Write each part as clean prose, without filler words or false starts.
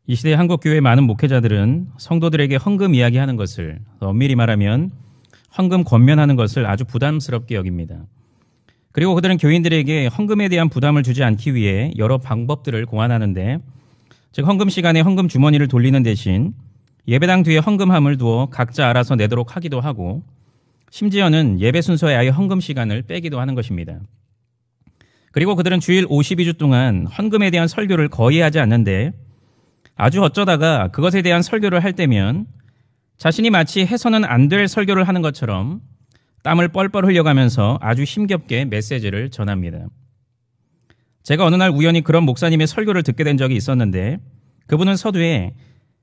이 시대 한국교회 많은 목회자들은 성도들에게 헌금 이야기하는 것을, 엄밀히 말하면 헌금 권면하는 것을 아주 부담스럽게 여깁니다. 그리고 그들은 교인들에게 헌금에 대한 부담을 주지 않기 위해 여러 방법들을 고안하는데, 즉 헌금 시간에 헌금 주머니를 돌리는 대신 예배당 뒤에 헌금함을 두어 각자 알아서 내도록 하기도 하고, 심지어는 예배 순서에 아예 헌금 시간을 빼기도 하는 것입니다. 그리고 그들은 주일 52주 동안 헌금에 대한 설교를 거의 하지 않는데, 아주 어쩌다가 그것에 대한 설교를 할 때면 자신이 마치 해서는 안 될 설교를 하는 것처럼 땀을 뻘뻘 흘려가면서 아주 힘겹게 메시지를 전합니다. 제가 어느 날 우연히 그런 목사님의 설교를 듣게 된 적이 있었는데, 그분은 서두에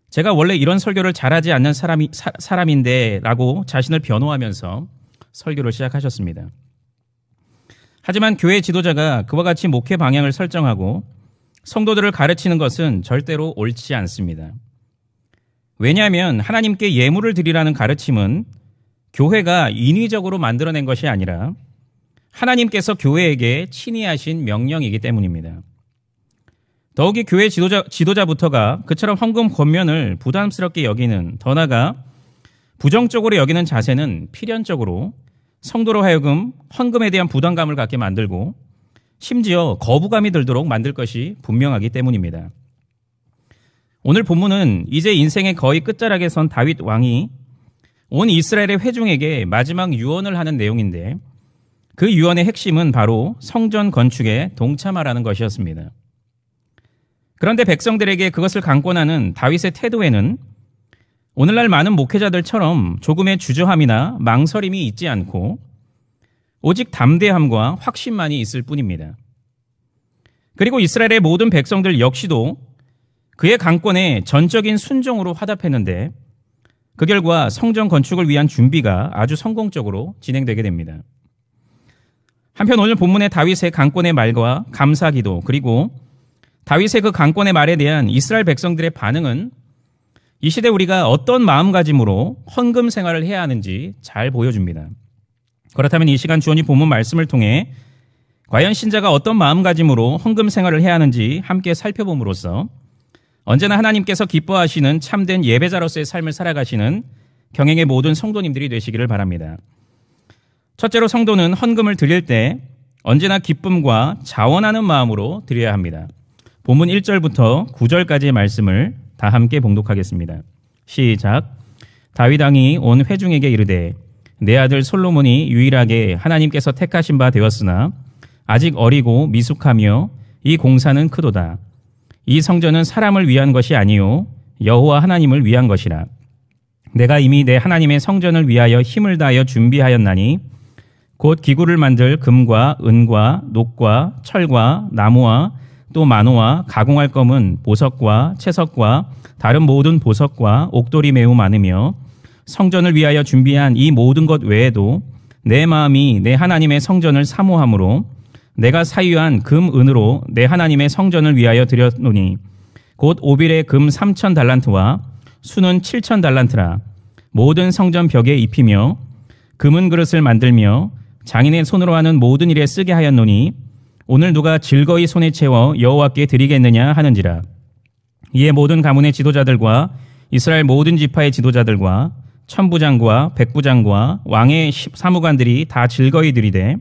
제가 원래 이런 설교를 잘하지 않는 사람인데 라고 자신을 변호하면서 설교를 시작하셨습니다. 하지만 교회 지도자가 그와 같이 목회 방향을 설정하고 성도들을 가르치는 것은 절대로 옳지 않습니다. 왜냐하면 하나님께 예물을 드리라는 가르침은 교회가 인위적으로 만들어낸 것이 아니라 하나님께서 교회에게 친히 하신 명령이기 때문입니다. 더욱이 교회 지도자부터가 그처럼 헌금 권면을 부담스럽게 여기는, 더 나아가 부정적으로 여기는 자세는 필연적으로 성도로 하여금 헌금에 대한 부담감을 갖게 만들고 심지어 거부감이 들도록 만들 것이 분명하기 때문입니다. 오늘 본문은 이제 인생의 거의 끝자락에 선 다윗 왕이 온 이스라엘의 회중에게 마지막 유언을 하는 내용인데, 그 유언의 핵심은 바로 성전 건축에 동참하라는 것이었습니다. 그런데 백성들에게 그것을 강권하는 다윗의 태도에는 오늘날 많은 목회자들처럼 조금의 주저함이나 망설임이 있지 않고 오직 담대함과 확신만이 있을 뿐입니다. 그리고 이스라엘의 모든 백성들 역시도 그의 강권에 전적인 순종으로 화답했는데, 그 결과 성전 건축을 위한 준비가 아주 성공적으로 진행되게 됩니다. 한편 오늘 본문의 다윗의 강권의 말과 감사기도, 그리고 다윗의 그 강권의 말에 대한 이스라엘 백성들의 반응은 이 시대 우리가 어떤 마음가짐으로 헌금 생활을 해야 하는지 잘 보여줍니다. 그렇다면 이 시간 주원이 본문 말씀을 통해 과연 신자가 어떤 마음가짐으로 헌금 생활을 해야 하는지 함께 살펴봄으로써 언제나 하나님께서 기뻐하시는 참된 예배자로서의 삶을 살아가시는 경행의 모든 성도님들이 되시기를 바랍니다. 첫째로, 성도는 헌금을 드릴 때 언제나 기쁨과 자원하는 마음으로 드려야 합니다. 본문 1절부터 9절까지의 말씀을 다 함께 봉독하겠습니다. 시작. 다윗 왕이 온 회중에게 이르되, 내 아들 솔로몬이 유일하게 하나님께서 택하신 바 되었으나 아직 어리고 미숙하며 이 공사는 크도다. 이 성전은 사람을 위한 것이 아니요 여호와 하나님을 위한 것이라. 내가 이미 내 하나님의 성전을 위하여 힘을 다하여 준비하였나니 곧 기구를 만들 금과 은과 녹과 철과 나무와 또 만호와 가공할 검은 보석과 채석과 다른 모든 보석과 옥돌이 매우 많으며, 성전을 위하여 준비한 이 모든 것 외에도 내 마음이 내 하나님의 성전을 사모함으로 내가 사유한 금 은으로 내 하나님의 성전을 위하여 드렸노니 곧 오빌의 금 3,000달란트와 수는 7,000달란트라. 모든 성전 벽에 입히며 금은 그릇을 만들며 장인의 손으로 하는 모든 일에 쓰게 하였노니 오늘 누가 즐거이 손에 채워 여호와께 드리겠느냐 하는지라. 이에 모든 가문의 지도자들과 이스라엘 모든 지파의 지도자들과 천부장과 백부장과 왕의 사무관들이 다 즐거이 드리되,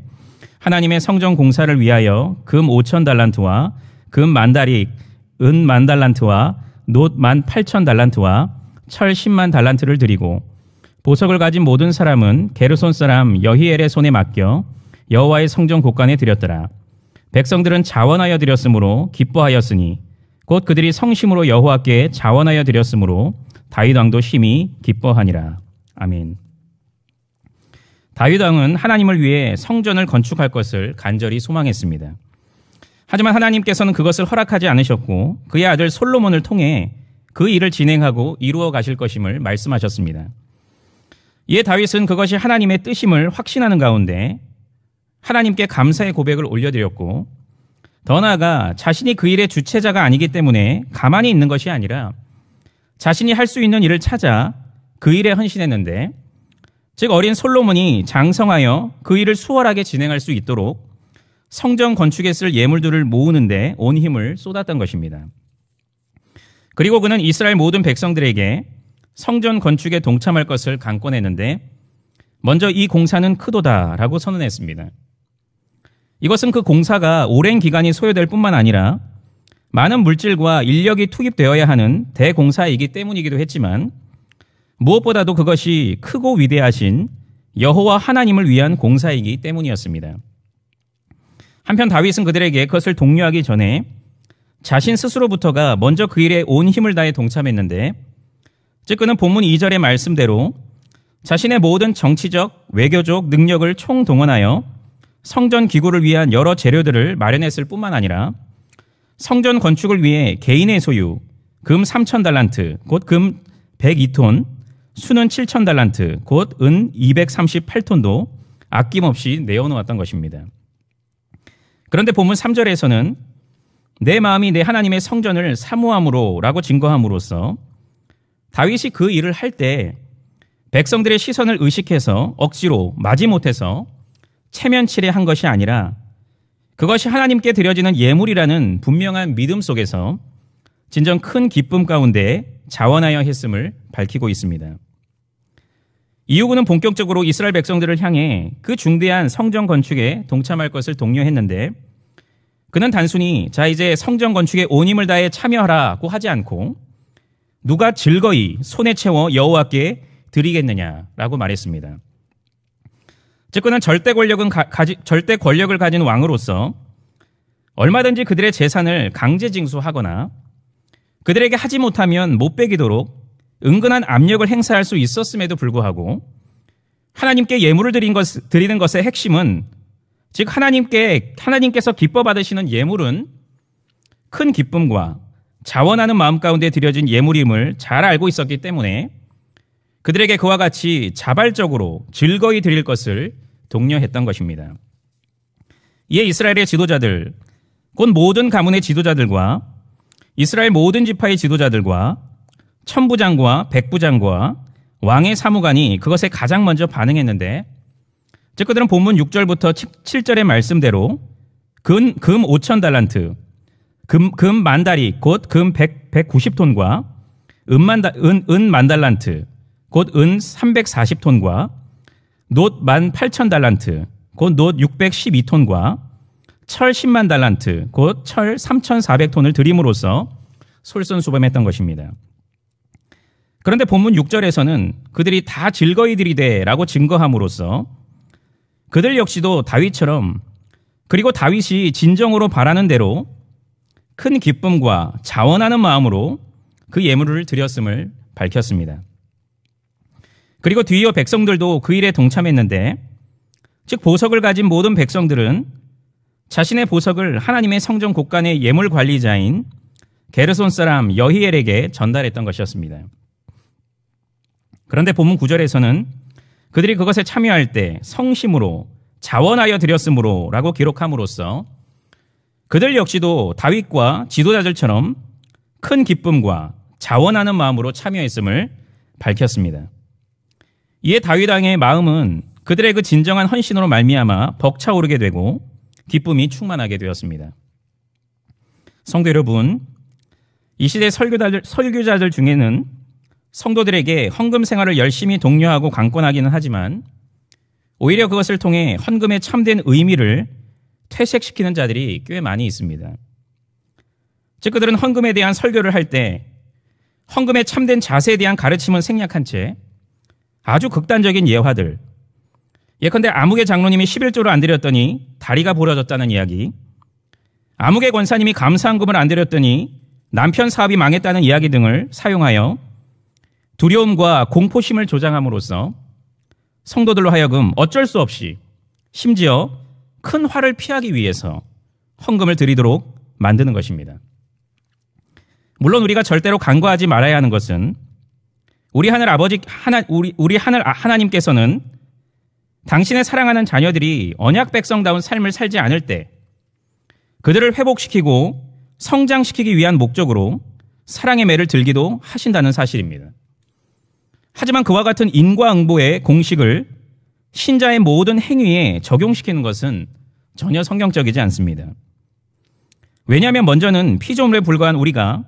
하나님의 성전 공사를 위하여 금 5,000달란트와 금 10,000다릭, 은 10,000달란트와 놋 18,000달란트와 철 100,000달란트를 드리고, 보석을 가진 모든 사람은 게르손 사람 여히엘의 손에 맡겨 여호와의 성전 곳간에 드렸더라. 백성들은 자원하여 드렸으므로 기뻐하였으니 곧 그들이 성심으로 여호와께 자원하여 드렸으므로 다윗 왕도 심히 기뻐하니라. 아멘. 다윗 왕은 하나님을 위해 성전을 건축할 것을 간절히 소망했습니다. 하지만 하나님께서는 그것을 허락하지 않으셨고 그의 아들 솔로몬을 통해 그 일을 진행하고 이루어 가실 것임을 말씀하셨습니다. 이에 다윗은 그것이 하나님의 뜻임을 확신하는 가운데 하나님께 감사의 고백을 올려드렸고, 더 나아가 자신이 그 일의 주체자가 아니기 때문에 가만히 있는 것이 아니라 자신이 할 수 있는 일을 찾아 그 일에 헌신했는데, 즉 어린 솔로몬이 장성하여 그 일을 수월하게 진행할 수 있도록 성전 건축에 쓸 예물들을 모으는데 온 힘을 쏟았던 것입니다. 그리고 그는 이스라엘 모든 백성들에게 성전 건축에 동참할 것을 강권했는데 먼저 이 공사는 크도다라고 선언했습니다. 이것은 그 공사가 오랜 기간이 소요될 뿐만 아니라 많은 물질과 인력이 투입되어야 하는 대공사이기 때문이기도 했지만 무엇보다도 그것이 크고 위대하신 여호와 하나님을 위한 공사이기 때문이었습니다. 한편 다윗은 그들에게 그것을 독려하기 전에 자신 스스로부터가 먼저 그 일에 온 힘을 다해 동참했는데 즉 그는 본문 2절의 말씀대로 자신의 모든 정치적, 외교적 능력을 총동원하여 성전 기구를 위한 여러 재료들을 마련했을 뿐만 아니라 성전 건축을 위해 개인의 소유, 금 3,000달란트, 곧 금 102톤, 수는 7,000달란트, 곧 은 238톤도 아낌없이 내어놓았던 것입니다. 그런데 본문 3절에서는 내 마음이 내 하나님의 성전을 사모함으로 라고 증거함으로써 다윗이 그 일을 할 때 백성들의 시선을 의식해서 억지로 마지못해서 체면치레한 것이 아니라 그것이 하나님께 드려지는 예물이라는 분명한 믿음 속에서 진정 큰 기쁨 가운데 자원하여 했음을 밝히고 있습니다. 이후 그는 본격적으로 이스라엘 백성들을 향해 그 중대한 성전 건축에 동참할 것을 독려했는데 그는 단순히 자 이제 성전 건축에 온 힘을 다해 참여하라고 하지 않고 누가 즐거이 손에 채워 여호와께 드리겠느냐라고 말했습니다. 즉 그는 절대 권력을 가진 왕으로서 얼마든지 그들의 재산을 강제 징수하거나 그들에게 하지 못하면 못 베기도록 은근한 압력을 행사할 수 있었음에도 불구하고 하나님께 예물을 드리는 것의 핵심은 즉 하나님께서 기뻐 받으시는 예물은 큰 기쁨과 자원하는 마음 가운데 드려진 예물임을 잘 알고 있었기 때문에 그들에게 그와 같이 자발적으로 즐거이 드릴 것을 독려했던 것입니다. 이에 이스라엘의 지도자들, 곧 모든 가문의 지도자들과 이스라엘 모든 지파의 지도자들과 천부장과 백부장과 왕의 사무관이 그것에 가장 먼저 반응했는데 즉 그들은 본문 6절부터 7절의 말씀대로 금 5,000달란트, 금 만다리 곧 금 190톤과 은 만달란트 곧 은 340톤과 놋 18,000달란트 곧 놋 612톤과 철 10만 달란트 곧 철 3,400톤을 드림으로써 솔선수범했던 것입니다. 그런데 본문 6절에서는 그들이 다 즐거이 드리되라고 증거함으로써 그들 역시도 다윗처럼 그리고 다윗이 진정으로 바라는 대로 큰 기쁨과 자원하는 마음으로 그 예물을 드렸음을 밝혔습니다. 그리고 뒤이어 백성들도 그 일에 동참했는데 즉 보석을 가진 모든 백성들은 자신의 보석을 하나님의 성전 곳간의 예물 관리자인 게르손 사람 여히엘에게 전달했던 것이었습니다. 그런데 본문 9절에서는 그들이 그것에 참여할 때 성심으로 자원하여 드렸으므로 라고 기록함으로써 그들 역시도 다윗과 지도자들처럼 큰 기쁨과 자원하는 마음으로 참여했음을 밝혔습니다. 이에 다윗 왕의 마음은 그들의 그 진정한 헌신으로 말미암아 벅차오르게 되고 기쁨이 충만하게 되었습니다. 성도 여러분, 이 시대 설교자들 중에는 성도들에게 헌금 생활을 열심히 독려하고 강권하기는 하지만 오히려 그것을 통해 헌금의 참된 의미를 퇴색시키는 자들이 꽤 많이 있습니다. 즉 그들은 헌금에 대한 설교를 할 때 헌금의 참된 자세에 대한 가르침은 생략한 채 아주 극단적인 예화들, 예컨대 아무개 장로님이 11조를 안 드렸더니 다리가 부러졌다는 이야기, 아무개 권사님이 감사헌금을 안 드렸더니 남편 사업이 망했다는 이야기 등을 사용하여 두려움과 공포심을 조장함으로써 성도들로 하여금 어쩔 수 없이 심지어 큰 화를 피하기 위해서 헌금을 드리도록 만드는 것입니다. 물론 우리가 절대로 간과하지 말아야 하는 것은 우리 하늘 하나님께서는 당신의 사랑하는 자녀들이 언약 백성다운 삶을 살지 않을 때 그들을 회복시키고 성장시키기 위한 목적으로 사랑의 매를 들기도 하신다는 사실입니다. 하지만 그와 같은 인과응보의 공식을 신자의 모든 행위에 적용시키는 것은 전혀 성경적이지 않습니다. 왜냐하면 먼저는 피조물에 불과한 우리가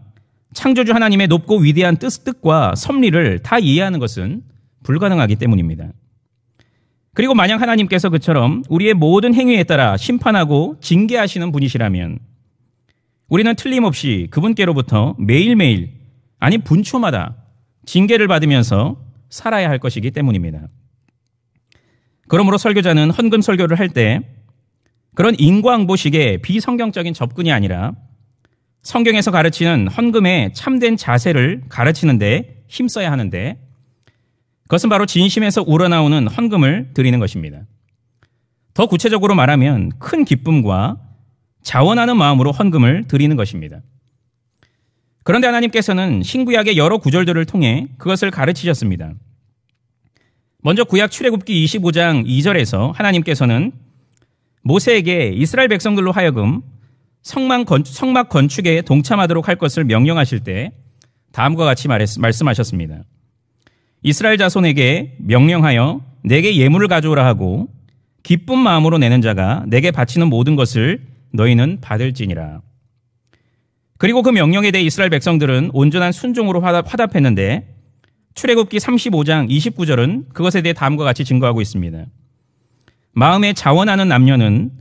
창조주 하나님의 높고 위대한 뜻과 섭리를 다 이해하는 것은 불가능하기 때문입니다. 그리고 만약 하나님께서 그처럼 우리의 모든 행위에 따라 심판하고 징계하시는 분이시라면 우리는 틀림없이 그분께로부터 매일매일, 아니 분초마다 징계를 받으면서 살아야 할 것이기 때문입니다. 그러므로 설교자는 헌금 설교를 할 때 그런 인과응보식의 비성경적인 접근이 아니라 성경에서 가르치는 헌금의 참된 자세를 가르치는 데 힘써야 하는데, 그것은 바로 진심에서 우러나오는 헌금을 드리는 것입니다. 더 구체적으로 말하면 큰 기쁨과 자원하는 마음으로 헌금을 드리는 것입니다. 그런데 하나님께서는 신구약의 여러 구절들을 통해 그것을 가르치셨습니다. 먼저 구약 출애굽기 25장 2절에서 하나님께서는 모세에게 이스라엘 백성들로 하여금 성막 건축에 동참하도록 할 것을 명령하실 때 다음과 같이 말씀하셨습니다. 이스라엘 자손에게 명령하여 내게 예물을 가져오라 하고 기쁜 마음으로 내는 자가 내게 바치는 모든 것을 너희는 받을지니라. 그리고 그 명령에 대해 이스라엘 백성들은 온전한 순종으로 화답했는데 출애굽기 35장 29절은 그것에 대해 다음과 같이 증거하고 있습니다. 마음에 자원하는 남녀는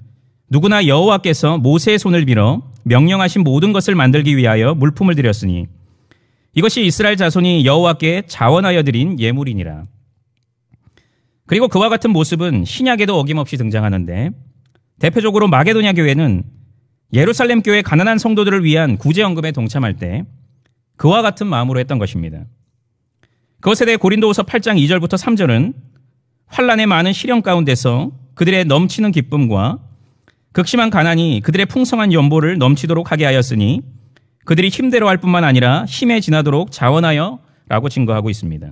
누구나 여호와께서 모세의 손을 빌어 명령하신 모든 것을 만들기 위하여 물품을 드렸으니 이것이 이스라엘 자손이 여호와께 자원하여 드린 예물이니라. 그리고 그와 같은 모습은 신약에도 어김없이 등장하는데, 대표적으로 마게도냐 교회는 예루살렘 교회 가난한 성도들을 위한 구제헌금에 동참할 때 그와 같은 마음으로 했던 것입니다. 그것에 대해 고린도후서 8장 2절부터 3절은 환난의 많은 시련 가운데서 그들의 넘치는 기쁨과 극심한 가난이 그들의 풍성한 연보를 넘치도록 하게 하였으니 그들이 힘대로 할 뿐만 아니라 힘에 지나도록 자원하여 라고 증거하고 있습니다.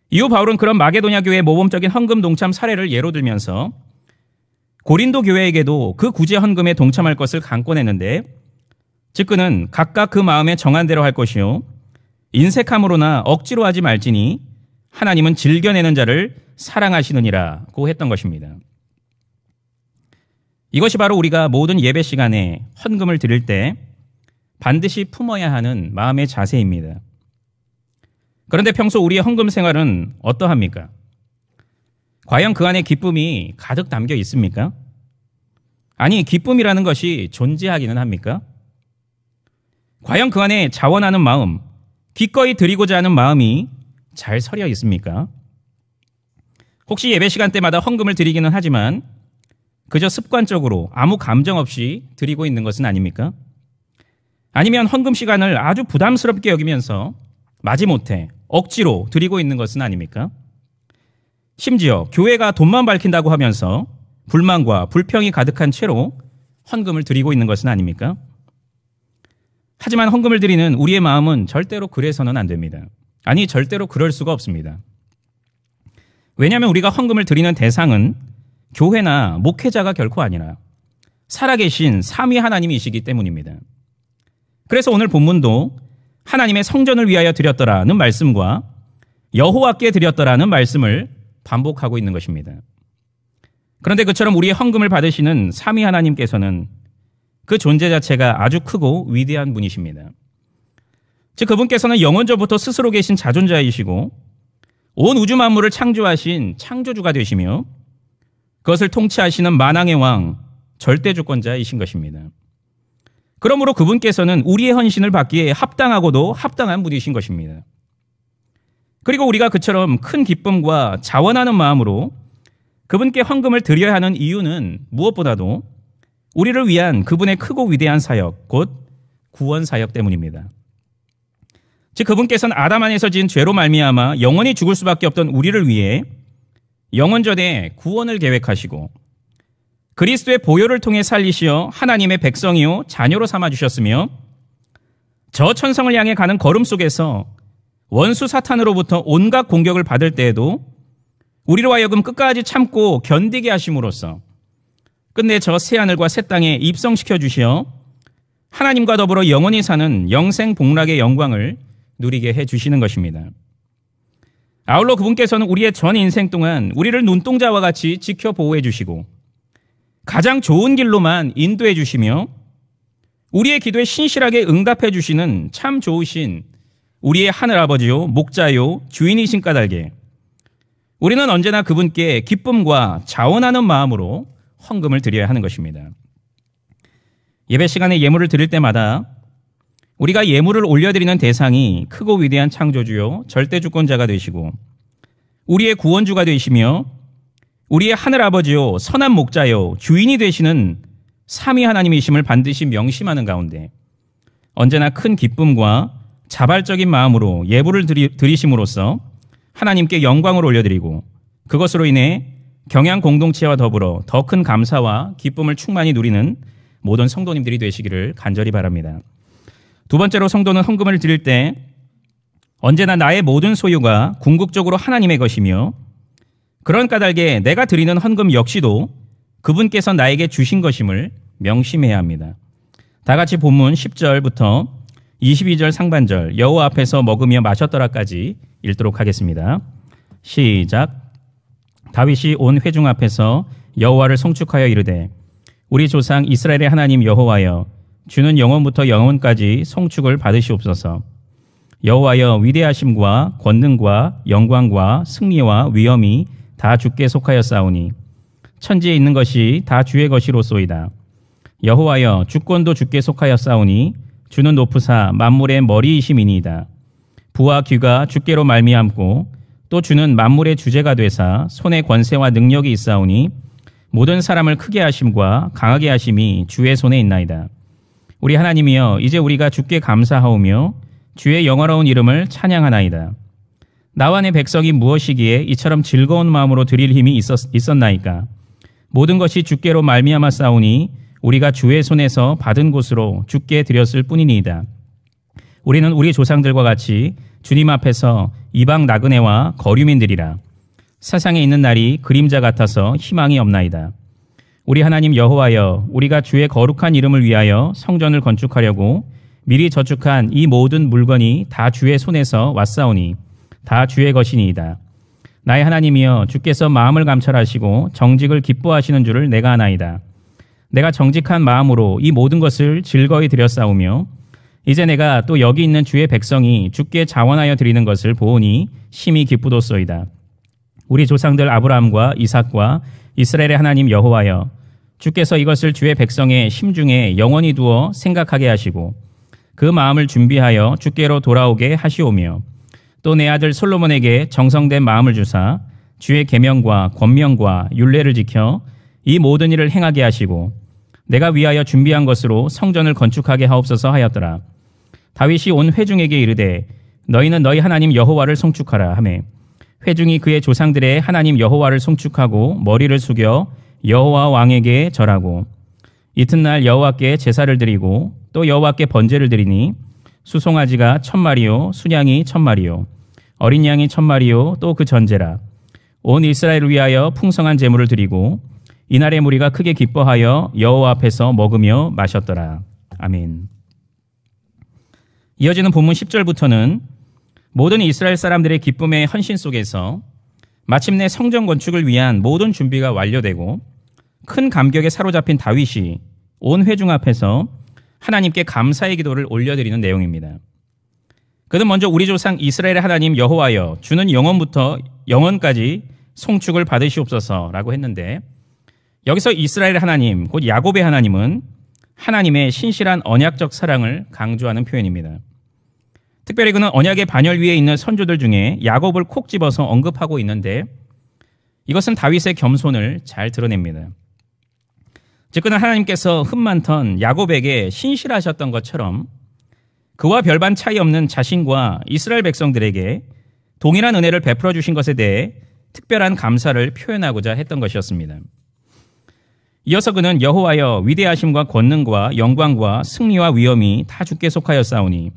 이후 바울은 그런 마게도냐 교회의 모범적인 헌금 동참 사례를 예로 들면서 고린도 교회에게도 그 구제 헌금에 동참할 것을 강권했는데, 즉 그는 각각 그 마음에 정한 대로 할 것이요 인색함으로나 억지로 하지 말지니 하나님은 즐겨내는 자를 사랑하시느니라고 했던 것입니다. 이것이 바로 우리가 모든 예배 시간에 헌금을 드릴 때 반드시 품어야 하는 마음의 자세입니다. 그런데 평소 우리의 헌금 생활은 어떠합니까? 과연 그 안에 기쁨이 가득 담겨 있습니까? 아니, 기쁨이라는 것이 존재하기는 합니까? 과연 그 안에 자원하는 마음, 기꺼이 드리고자 하는 마음이 잘 서려 있습니까? 혹시 예배 시간 때마다 헌금을 드리기는 하지만 그저 습관적으로 아무 감정 없이 드리고 있는 것은 아닙니까? 아니면 헌금 시간을 아주 부담스럽게 여기면서 마지못해 억지로 드리고 있는 것은 아닙니까? 심지어 교회가 돈만 밝힌다고 하면서 불만과 불평이 가득한 채로 헌금을 드리고 있는 것은 아닙니까? 하지만 헌금을 드리는 우리의 마음은 절대로 그래서는 안 됩니다. 아니, 절대로 그럴 수가 없습니다. 왜냐하면 우리가 헌금을 드리는 대상은 교회나 목회자가 결코 아니라 살아계신 삼위 하나님이시기 때문입니다. 그래서 오늘 본문도 하나님의 성전을 위하여 드렸더라는 말씀과 여호와께 드렸더라는 말씀을 반복하고 있는 것입니다. 그런데 그처럼 우리의 헌금을 받으시는 삼위 하나님께서는 그 존재 자체가 아주 크고 위대한 분이십니다. 즉 그분께서는 영원전부터 스스로 계신 자존자이시고 온 우주 만물을 창조하신 창조주가 되시며 그것을 통치하시는 만왕의 왕, 절대주권자이신 것입니다. 그러므로 그분께서는 우리의 헌신을 받기에 합당하고도 합당한 분이신 것입니다. 그리고 우리가 그처럼 큰 기쁨과 자원하는 마음으로 그분께 헌금을 드려야 하는 이유는 무엇보다도 우리를 위한 그분의 크고 위대한 사역, 곧 구원 사역 때문입니다. 즉 그분께서는 아담 안에서 지은 죄로 말미암아 영원히 죽을 수밖에 없던 우리를 위해 영원전에 구원을 계획하시고 그리스도의 보혈을 통해 살리시어 하나님의 백성이요 자녀로 삼아주셨으며 저 천성을 향해 가는 걸음 속에서 원수 사탄으로부터 온갖 공격을 받을 때에도 우리로 하여금 끝까지 참고 견디게 하심으로써 끝내 저 새하늘과 새 땅에 입성시켜 주시어 하나님과 더불어 영원히 사는 영생복락의 영광을 누리게 해주시는 것입니다. 아울러 그분께서는 우리의 전 인생 동안 우리를 눈동자와 같이 지켜 보호해 주시고 가장 좋은 길로만 인도해 주시며 우리의 기도에 신실하게 응답해 주시는 참 좋으신 우리의 하늘아버지요 목자요 주인이신 까닭에 우리는 언제나 그분께 기쁨과 자원하는 마음으로 헌금을 드려야 하는 것입니다. 예배 시간에 예물을 드릴 때마다 우리가 예물을 올려드리는 대상이 크고 위대한 창조주요 절대주권자가 되시고 우리의 구원주가 되시며 우리의 하늘아버지요 선한 목자요 주인이 되시는 삼위 하나님이심을 반드시 명심하는 가운데 언제나 큰 기쁨과 자발적인 마음으로 예물을 드리심으로써 하나님께 영광을 올려드리고 그것으로 인해 경양 공동체와 더불어 더 큰 감사와 기쁨을 충만히 누리는 모든 성도님들이 되시기를 간절히 바랍니다. 두 번째로 성도는 헌금을 드릴 때 언제나 나의 모든 소유가 궁극적으로 하나님의 것이며 그런 까닭에 내가 드리는 헌금 역시도 그분께서 나에게 주신 것임을 명심해야 합니다. 다 같이 본문 10절부터 22절 상반절 여호와 앞에서 먹으며 마셨더라까지 읽도록 하겠습니다. 시작. 다윗이 온 회중 앞에서 여호와를 송축하여 이르되 우리 조상 이스라엘의 하나님 여호와여 주는 영원부터 영원까지 송축을 받으시옵소서. 여호와여 위대하심과 권능과 영광과 승리와 위엄이 다 주께 속하였사오니 천지에 있는 것이 다 주의 것이로소이다. 여호와여 주권도 주께 속하였사오니 주는 높으사 만물의 머리이심이니이다. 부와 귀가 주께로 말미암고 또 주는 만물의 주제가 되사 손에 권세와 능력이 있사오니 모든 사람을 크게 하심과 강하게 하심이 주의 손에 있나이다. 우리 하나님이여 이제 우리가 주께 감사하오며 주의 영화로운 이름을 찬양하나이다. 나와 내 백성이 무엇이기에 이처럼 즐거운 마음으로 드릴 힘이 있었나이까. 모든 것이 주께로 말미암아 싸우니 우리가 주의 손에서 받은 곳으로 주께 드렸을 뿐이니이다. 우리는 우리 조상들과 같이 주님 앞에서 이방 나그네와 거류민들이라. 세상에 있는 날이 그림자 같아서 희망이 없나이다. 우리 하나님 여호와여 우리가 주의 거룩한 이름을 위하여 성전을 건축하려고 미리 저축한 이 모든 물건이 다 주의 손에서 왔사오니 다 주의 것이니이다. 나의 하나님이여 주께서 마음을 감찰하시고 정직을 기뻐하시는 줄을 내가 아나이다. 내가 정직한 마음으로 이 모든 것을 즐거이 드렸사오며 이제 내가 또 여기 있는 주의 백성이 주께 자원하여 드리는 것을 보오니 심히 기쁘도소이다. 우리 조상들 아브라함과 이삭과 이스라엘의 하나님 여호와여 주께서 이것을 주의 백성의 심중에 영원히 두어 생각하게 하시고 그 마음을 준비하여 주께로 돌아오게 하시오며 또 내 아들 솔로몬에게 정성된 마음을 주사 주의 계명과 권명과 율례를 지켜 이 모든 일을 행하게 하시고 내가 위하여 준비한 것으로 성전을 건축하게 하옵소서 하였더라. 다윗이 온 회중에게 이르되 너희는 너희 하나님 여호와를 송축하라 하매 회중이 그의 조상들의 하나님 여호와를 송축하고 머리를 숙여 여호와 왕에게 절하고 이튿날 여호와께 제사를 드리고 또 여호와께 번제를 드리니 수송아지가 1000마리요 순양이 1000마리요 어린 양이 1000마리요 또 그 전제라. 온 이스라엘을 위하여 풍성한 제물을 드리고 이날의 무리가 크게 기뻐하여 여호와 앞에서 먹으며 마셨더라. 아멘. 이어지는 본문 10절부터는 모든 이스라엘 사람들의 기쁨의 헌신 속에서 마침내 성전 건축을 위한 모든 준비가 완료되고 큰 감격에 사로잡힌 다윗이 온 회중 앞에서 하나님께 감사의 기도를 올려드리는 내용입니다. 그는 먼저 우리 조상 이스라엘의 하나님 여호와여 주는 영원부터 영원까지 송축을 받으시옵소서라고 했는데 여기서 이스라엘의 하나님 곧 야곱의 하나님은 하나님의 신실한 언약적 사랑을 강조하는 표현입니다. 특별히 그는 언약의 반열 위에 있는 선조들 중에 야곱을 콕 집어서 언급하고 있는데 이것은 다윗의 겸손을 잘 드러냅니다. 즉 그는 하나님께서 흠 많던 야곱에게 신실하셨던 것처럼 그와 별반 차이 없는 자신과 이스라엘 백성들에게 동일한 은혜를 베풀어 주신 것에 대해 특별한 감사를 표현하고자 했던 것이었습니다. 이어서 그는 여호와여 위대하심과 권능과 영광과 승리와 위엄이 다 주께 속하였사오니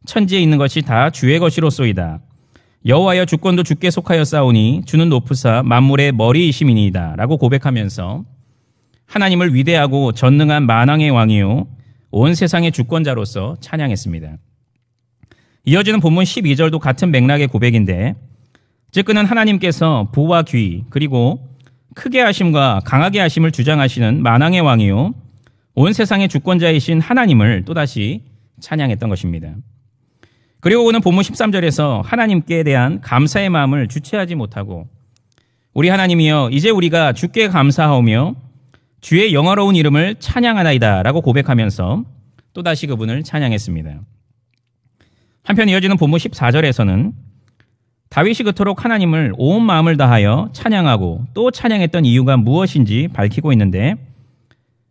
천지에 있는 것이 다 주의 것이로소이다. 여호와여 주권도 주께 속하였사오니 주는 높으사 만물의 머리이심이니이다 라고 고백하면서 하나님을 위대하고 전능한 만왕의 왕이요 온 세상의 주권자로서 찬양했습니다. 이어지는 본문 12절도 같은 맥락의 고백인데 즉 그는 하나님께서 부와 귀 그리고 크게 하심과 강하게 하심을 주장하시는 만왕의 왕이요 온 세상의 주권자이신 하나님을 또다시 찬양했던 것입니다. 그리고 오늘 본문 13절에서 하나님께 대한 감사의 마음을 주체하지 못하고 우리 하나님이여 이제 우리가 주께 감사하오며 주의 영화로운 이름을 찬양하나이다 라고 고백하면서 또다시 그분을 찬양했습니다. 한편 이어지는 본문 14절에서는 다윗이 그토록 하나님을 온 마음을 다하여 찬양하고 또 찬양했던 이유가 무엇인지 밝히고 있는데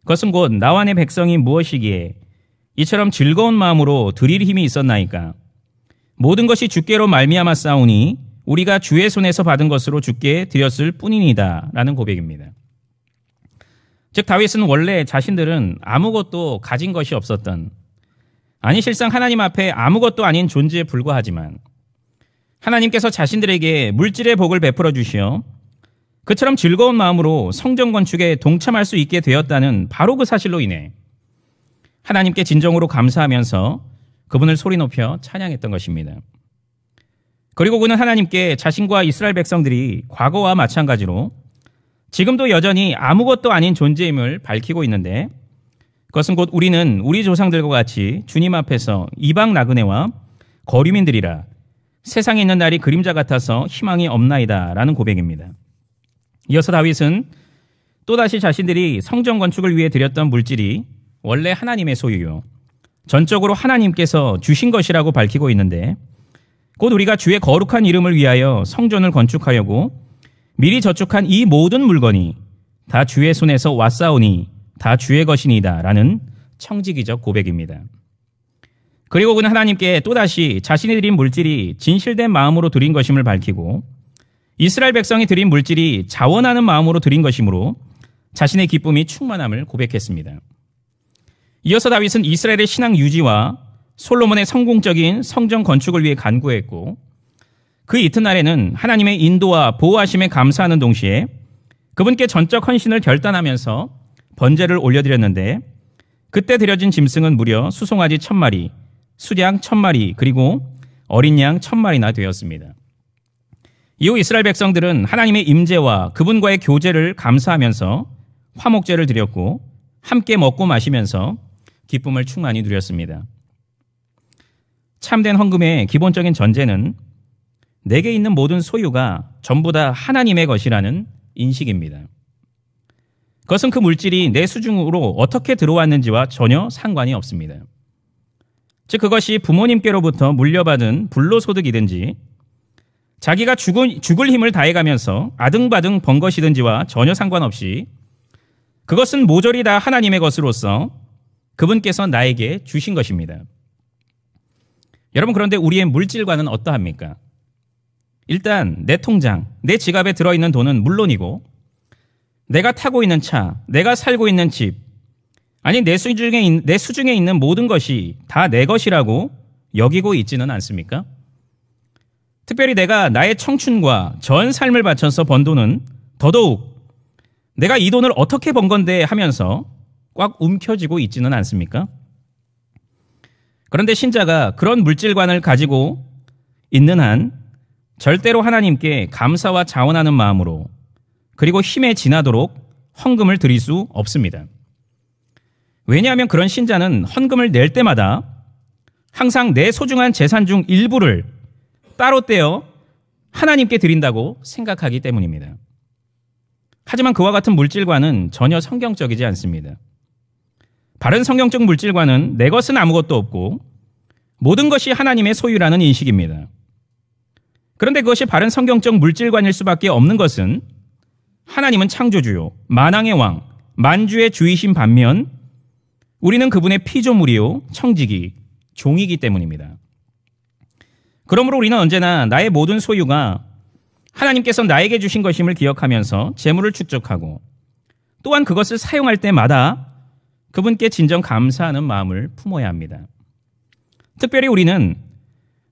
그것은 곧 나와 내 백성이 무엇이기에 이처럼 즐거운 마음으로 드릴 힘이 있었나이까 모든 것이 주께로 말미암아 싸우니 우리가 주의 손에서 받은 것으로 주께 드렸을 뿐이니다 라는 고백입니다. 즉 다윗은 원래 자신들은 아무것도 가진 것이 없었던 아니 실상 하나님 앞에 아무것도 아닌 존재에 불과하지만 하나님께서 자신들에게 물질의 복을 베풀어 주시어 그처럼 즐거운 마음으로 성전 건축에 동참할 수 있게 되었다는 바로 그 사실로 인해 하나님께 진정으로 감사하면서 그분을 소리 높여 찬양했던 것입니다. 그리고 그는 하나님께 자신과 이스라엘 백성들이 과거와 마찬가지로 지금도 여전히 아무것도 아닌 존재임을 밝히고 있는데 그것은 곧 우리는 우리 조상들과 같이 주님 앞에서 이방 나그네와 거류민들이라 세상에 있는 날이 그림자 같아서 희망이 없나이다 라는 고백입니다. 이어서 다윗은 또다시 자신들이 성전 건축을 위해 드렸던 물질이 원래 하나님의 소유요 전적으로 하나님께서 주신 것이라고 밝히고 있는데 곧 우리가 주의 거룩한 이름을 위하여 성전을 건축하려고 미리 저축한 이 모든 물건이 다 주의 손에서 왔사오니 다 주의 것이니이다 라는 청지기적 고백입니다. 그리고 그는 하나님께 또다시 자신이 드린 물질이 진실된 마음으로 드린 것임을 밝히고 이스라엘 백성이 드린 물질이 자원하는 마음으로 드린 것이므로 자신의 기쁨이 충만함을 고백했습니다. 이어서 다윗은 이스라엘의 신앙 유지와 솔로몬의 성공적인 성전 건축을 위해 간구했고 그 이튿날에는 하나님의 인도와 보호하심에 감사하는 동시에 그분께 전적 헌신을 결단하면서 번제를 올려드렸는데 그때 드려진 짐승은 무려 수송아지 1000마리, 수양 1000마리 그리고 어린 양 1000마리나 되었습니다. 이후 이스라엘 백성들은 하나님의 임재와 그분과의 교제를 감사하면서 화목제를 드렸고 함께 먹고 마시면서 기쁨을 충만히 누렸습니다. 참된 헌금의 기본적인 전제는 내게 있는 모든 소유가 전부 다 하나님의 것이라는 인식입니다. 그것은 그 물질이 내 수중으로 어떻게 들어왔는지와 전혀 상관이 없습니다. 즉 그것이 부모님께로부터 물려받은 불로소득이든지 자기가 죽을 힘을 다해가면서 아등바등 번 것이든지와 전혀 상관없이 그것은 모조리 다 하나님의 것으로서 그분께서 나에게 주신 것입니다. 여러분 그런데 우리의 물질과는 어떠합니까? 일단 내 통장, 내 지갑에 들어있는 돈은 물론이고 내가 타고 있는 차, 내가 살고 있는 집, 아니 내 수중에 있는 모든 것이 다 내 것이라고 여기고 있지는 않습니까? 특별히 내가 나의 청춘과 전 삶을 바쳐서 번 돈은 더더욱 내가 이 돈을 어떻게 번 건데 하면서 꽉 움켜쥐고 있지는 않습니까? 그런데 신자가 그런 물질관을 가지고 있는 한 절대로 하나님께 감사와 자원하는 마음으로 그리고 힘에 지나도록 헌금을 드릴 수 없습니다. 왜냐하면 그런 신자는 헌금을 낼 때마다 항상 내 소중한 재산 중 일부를 따로 떼어 하나님께 드린다고 생각하기 때문입니다. 하지만 그와 같은 물질과는 전혀 성경적이지 않습니다. 바른 성경적 물질과는 내 것은 아무것도 없고 모든 것이 하나님의 소유라는 인식입니다. 그런데 그것이 바른 성경적 물질관일 수밖에 없는 것은 하나님은 창조주요, 만왕의 왕, 만주의 주이신 반면 우리는 그분의 피조물이요, 청지기, 종이기 때문입니다. 그러므로 우리는 언제나 나의 모든 소유가 하나님께서 나에게 주신 것임을 기억하면서 재물을 축적하고 또한 그것을 사용할 때마다 그분께 진정 감사하는 마음을 품어야 합니다. 특별히 우리는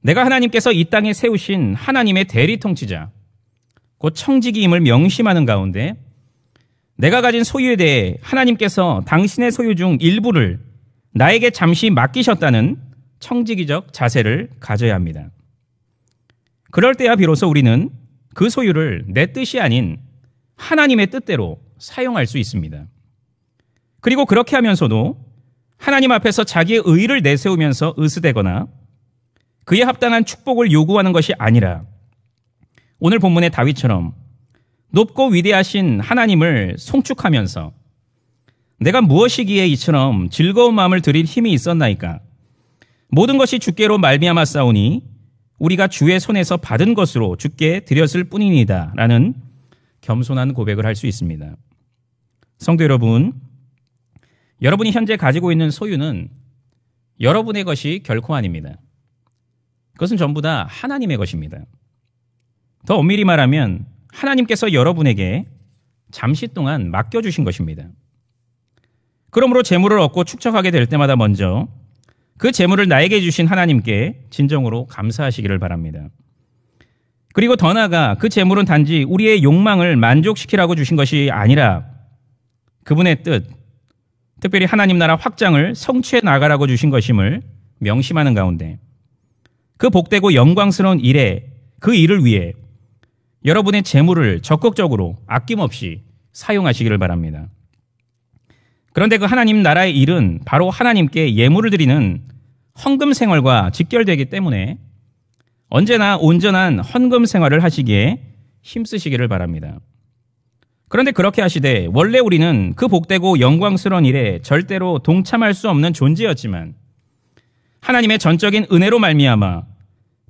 내가 하나님께서 이 땅에 세우신 하나님의 대리 통치자, 곧 청지기임을 명심하는 가운데 내가 가진 소유에 대해 하나님께서 당신의 소유 중 일부를 나에게 잠시 맡기셨다는 청지기적 자세를 가져야 합니다. 그럴 때야 비로소 우리는 그 소유를 내 뜻이 아닌 하나님의 뜻대로 사용할 수 있습니다. 그리고 그렇게 하면서도 하나님 앞에서 자기의 의를 내세우면서 으스대거나 그에 합당한 축복을 요구하는 것이 아니라 오늘 본문의 다윗처럼 높고 위대하신 하나님을 송축하면서 내가 무엇이기에 이처럼 즐거운 마음을 드릴 힘이 있었나이까? 모든 것이 주께로 말미암아 싸우니 우리가 주의 손에서 받은 것으로 주께 드렸을 뿐이니이다 라는 겸손한 고백을 할 수 있습니다. 성도 여러분, 여러분이 현재 가지고 있는 소유는 여러분의 것이 결코 아닙니다. 그것은 전부 다 하나님의 것입니다. 더 엄밀히 말하면 하나님께서 여러분에게 잠시 동안 맡겨주신 것입니다. 그러므로 재물을 얻고 축적하게 될 때마다 먼저 그 재물을 나에게 주신 하나님께 진정으로 감사하시기를 바랍니다. 그리고 더 나아가 그 재물은 단지 우리의 욕망을 만족시키라고 주신 것이 아니라 그분의 뜻, 특별히 하나님 나라 확장을 성취해 나가라고 주신 것임을 명심하는 가운데 그 복되고 영광스러운 일에 그 일을 위해 여러분의 재물을 적극적으로 아낌없이 사용하시기를 바랍니다. 그런데 그 하나님 나라의 일은 바로 하나님께 예물을 드리는 헌금 생활과 직결되기 때문에 언제나 온전한 헌금 생활을 하시기에 힘쓰시기를 바랍니다. 그런데 그렇게 하시되 원래 우리는 그 복되고 영광스러운 일에 절대로 동참할 수 없는 존재였지만 하나님의 전적인 은혜로 말미암아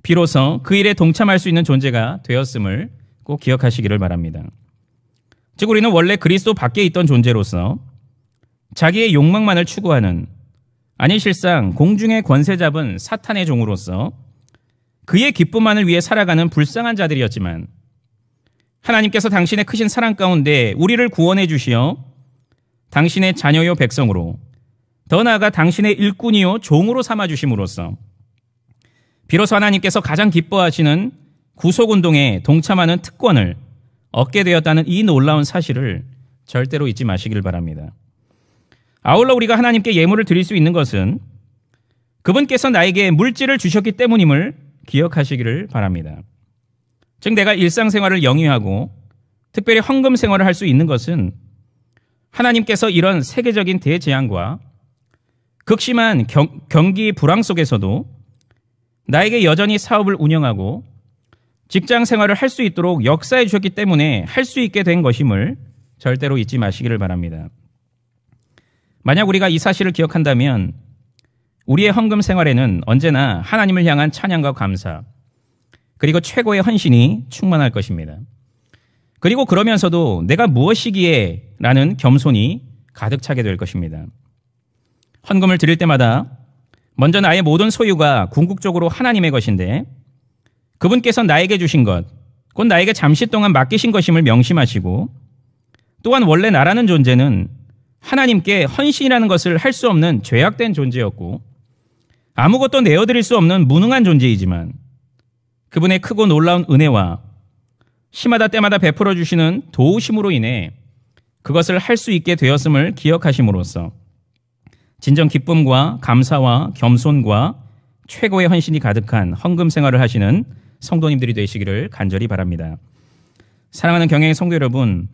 비로소 그 일에 동참할 수 있는 존재가 되었음을 꼭 기억하시기를 바랍니다. 즉 우리는 원래 그리스도 밖에 있던 존재로서 자기의 욕망만을 추구하는, 아니 실상 공중의 권세 잡은 사탄의 종으로서 그의 기쁨만을 위해 살아가는 불쌍한 자들이었지만 하나님께서 당신의 크신 사랑 가운데 우리를 구원해 주시어 당신의 자녀요 백성으로, 더 나아가 당신의 일꾼이요 종으로 삼아 주심으로써 비로소 하나님께서 가장 기뻐하시는 구속운동에 동참하는 특권을 얻게 되었다는 이 놀라운 사실을 절대로 잊지 마시길 바랍니다. 아울러 우리가 하나님께 예물을 드릴 수 있는 것은 그분께서 나에게 물질을 주셨기 때문임을 기억하시기를 바랍니다. 즉 내가 일상생활을 영위하고 특별히 헌금 생활을 할 수 있는 것은 하나님께서 이런 세계적인 대재앙과 극심한 경기 불황 속에서도 나에게 여전히 사업을 운영하고 직장 생활을 할 수 있도록 역사해 주셨기 때문에 할 수 있게 된 것임을 절대로 잊지 마시기를 바랍니다. 만약 우리가 이 사실을 기억한다면 우리의 헌금 생활에는 언제나 하나님을 향한 찬양과 감사, 그리고 최고의 헌신이 충만할 것입니다. 그리고 그러면서도 내가 무엇이기에 라는 겸손이 가득 차게 될 것입니다. 헌금을 드릴 때마다 먼저 나의 모든 소유가 궁극적으로 하나님의 것인데 그분께서 나에게 주신 것, 곧 나에게 잠시 동안 맡기신 것임을 명심하시고 또한 원래 나라는 존재는 하나님께 헌신이라는 것을 할 수 없는 죄악된 존재였고 아무것도 내어드릴 수 없는 무능한 존재이지만 그분의 크고 놀라운 은혜와 시마다 때마다 베풀어 주시는 도우심으로 인해 그것을 할 수 있게 되었음을 기억하심으로써 진정 기쁨과 감사와 겸손과 최고의 헌신이 가득한 헌금 생활을 하시는 성도님들이 되시기를 간절히 바랍니다. 사랑하는 경영의 성도 여러분,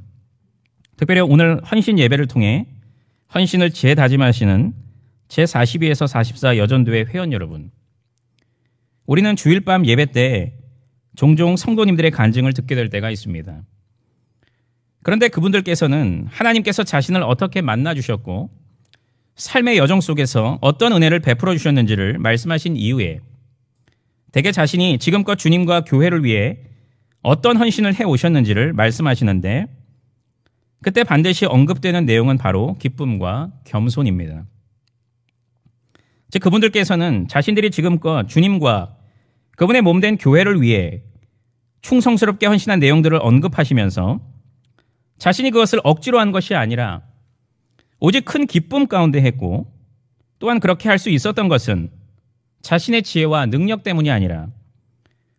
특별히 오늘 헌신 예배를 통해 헌신을 재다짐하시는 제42에서 44 여전도회 회원 여러분, 우리는 주일 밤 예배 때 종종 성도님들의 간증을 듣게 될 때가 있습니다. 그런데 그분들께서는 하나님께서 자신을 어떻게 만나주셨고 삶의 여정 속에서 어떤 은혜를 베풀어 주셨는지를 말씀하신 이후에 대개 자신이 지금껏 주님과 교회를 위해 어떤 헌신을 해오셨는지를 말씀하시는데 그때 반드시 언급되는 내용은 바로 기쁨과 겸손입니다. 즉 그분들께서는 자신들이 지금껏 주님과 그분의 몸된 교회를 위해 충성스럽게 헌신한 내용들을 언급하시면서 자신이 그것을 억지로 한 것이 아니라 오직 큰 기쁨 가운데 했고 또한 그렇게 할 수 있었던 것은 자신의 지혜와 능력 때문이 아니라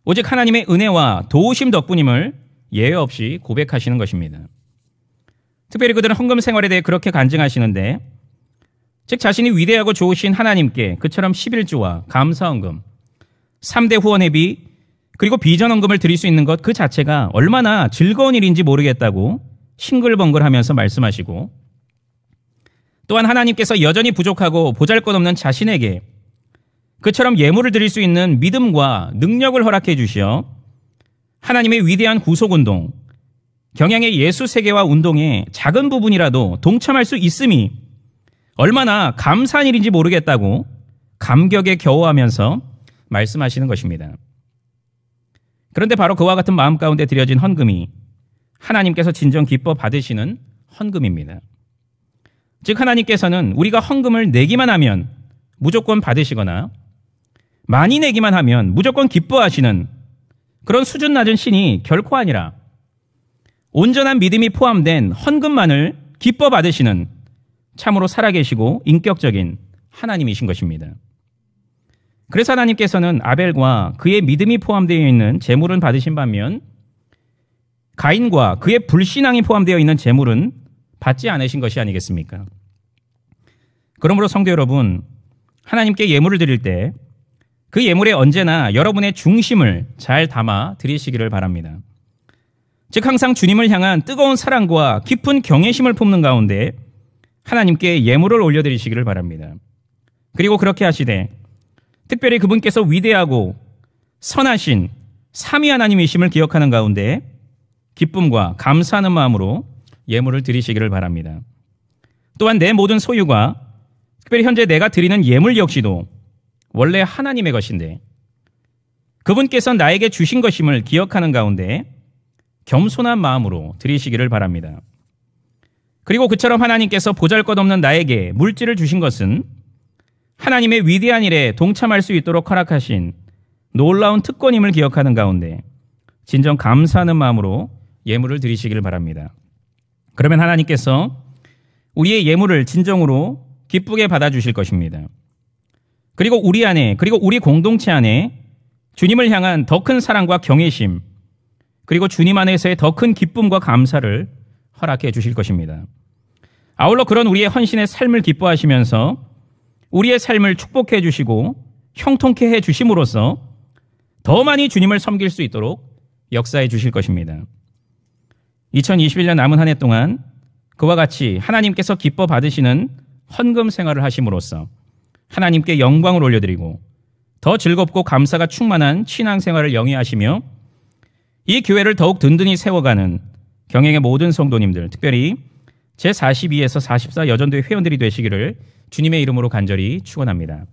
오직 하나님의 은혜와 도우심 덕분임을 예외 없이 고백하시는 것입니다. 특별히 그들은 헌금 생활에 대해 그렇게 간증하시는데 즉 자신이 위대하고 좋으신 하나님께 그처럼 11조와 감사헌금, 3대 후원회비 그리고 비전헌금을 드릴 수 있는 것 그 자체가 얼마나 즐거운 일인지 모르겠다고 싱글벙글하면서 말씀하시고 또한 하나님께서 여전히 부족하고 보잘것없는 자신에게 그처럼 예물을 드릴 수 있는 믿음과 능력을 허락해 주시어 하나님의 위대한 구속운동, 경양의 예수 세계화 운동의 작은 부분이라도 동참할 수 있음이 얼마나 감사한 일인지 모르겠다고 감격에 겨워하면서 말씀하시는 것입니다. 그런데 바로 그와 같은 마음 가운데 드려진 헌금이 하나님께서 진정 기뻐 받으시는 헌금입니다. 즉 하나님께서는 우리가 헌금을 내기만 하면 무조건 받으시거나 많이 내기만 하면 무조건 기뻐하시는 그런 수준 낮은 신이 결코 아니라 온전한 믿음이 포함된 헌금만을 기뻐 받으시는 참으로 살아계시고 인격적인 하나님이신 것입니다. 그래서 하나님께서는 아벨과 그의 믿음이 포함되어 있는 제물은 받으신 반면 가인과 그의 불신앙이 포함되어 있는 제물은 받지 않으신 것이 아니겠습니까? 그러므로 성도 여러분, 하나님께 예물을 드릴 때 그 예물에 언제나 여러분의 중심을 잘 담아 드리시기를 바랍니다. 즉 항상 주님을 향한 뜨거운 사랑과 깊은 경외심을 품는 가운데 하나님께 예물을 올려드리시기를 바랍니다. 그리고 그렇게 하시되 특별히 그분께서 위대하고 선하신 삼위 하나님이심을 기억하는 가운데 기쁨과 감사하는 마음으로 예물을 드리시기를 바랍니다. 또한 내 모든 소유가 특별히 현재 내가 드리는 예물 역시도 원래 하나님의 것인데 그분께서 나에게 주신 것임을 기억하는 가운데 겸손한 마음으로 드리시기를 바랍니다. 그리고 그처럼 하나님께서 보잘것없는 나에게 물질을 주신 것은 하나님의 위대한 일에 동참할 수 있도록 허락하신 놀라운 특권임을 기억하는 가운데 진정 감사하는 마음으로 예물을 드리시기를 바랍니다. 그러면 하나님께서 우리의 예물을 진정으로 기쁘게 받아주실 것입니다. 그리고 우리 안에, 그리고 우리 공동체 안에 주님을 향한 더 큰 사랑과 경외심, 그리고 주님 안에서의 더 큰 기쁨과 감사를 허락해 주실 것입니다. 아울러 그런 우리의 헌신의 삶을 기뻐하시면서 우리의 삶을 축복해 주시고 형통케 해 주심으로써 더 많이 주님을 섬길 수 있도록 역사해 주실 것입니다. 2021년 남은 한 해 동안 그와 같이 하나님께서 기뻐 받으시는 헌금 생활을 하심으로써 하나님께 영광을 올려드리고 더 즐겁고 감사가 충만한 신앙생활을 영위하시며 이 교회를 더욱 든든히 세워가는 경영의 모든 성도님들, 특별히 제42에서 44 여전도회 회원들이 되시기를 주님의 이름으로 간절히 축원합니다.